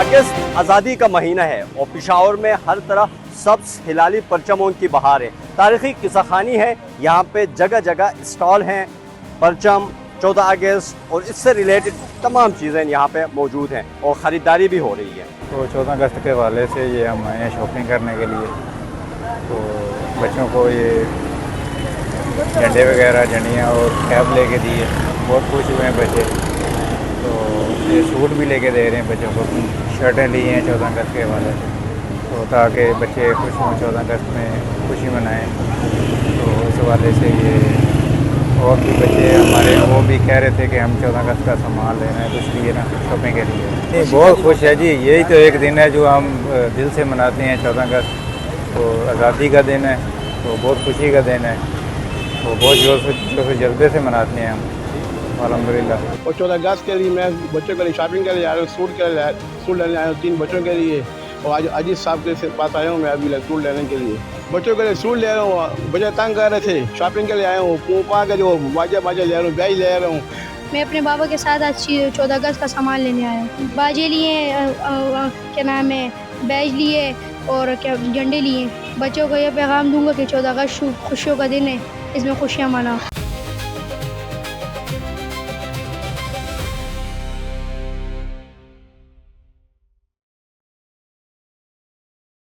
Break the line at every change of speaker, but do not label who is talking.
अगस्त आज़ादी का महीना है और पेशावर में हर तरफ सब्ज हिलाली परचमों की बहार है। तारीखी किस्साखानी है, यहाँ पे जगह जगह स्टॉल हैं, परचम, 14 अगस्त और इससे रिलेटेड तमाम चीज़ें यहाँ पे मौजूद हैं और ख़रीदारी भी हो रही है।
तो 14 अगस्त के हवाले से ये हम आए हैं शॉपिंग करने के लिए। तो बच्चों को ये झंडे वगैरह, झंडियाँ और कैप लेके दिए, बहुत खुश हुए हैं बच्चे। तो ये सूट भी लेके दे रहे हैं बच्चों को, शर्टें ली हैं 14 अगस्त के हवाले से, तो ताकि बच्चे खुश हों, 14 अगस्त में खुशी मनाएं। तो इस हवाले से ये और भी बच्चे हमारे वो भी कह रहे थे कि हम 14 अगस्त का सामान ले रहे हैं, तो इसलिए ना शॉपिंग के लिए नहीं, बहुत खुश है जी। यही तो एक दिन है जो हम दिल से मनाते हैं। 14 अगस्त तो आज़ादी का दिन है, तो बहुत खुशी का दिन है, तो बहुत जोर से जज्बे से मनाते हैं हम अल्हम्दुलिल्लाह।
और 14 अगस्त के लिए मैं बच्चों के लिए शॉपिंग के लिए आया हूँ, सूट लेने आया हूँ 3 बच्चों के लिए। और आज अजीत साहब के पास आया हूँ मैं अभी सूट लेने के लिए। बच्चों के लिए सूट ले रहा हूँ, बच्चे तंग कर रहे थे, शॉपिंग के लिए आया हूँ। पूपा के जो बाजा ले रहा हूँ, बैग ले रहा हूँ।
मैं अपने बाबा के साथ आज 14 अगस्त का सामान लेने आया हूँ। बाजे लिए, क्या नाम है, बैज लिए और क्या झंडे लिए। बच्चों को यह पैगाम दूंगा कि 14 अगस्त खुशियों का दिन है, इसमें खुशियाँ मनाओ।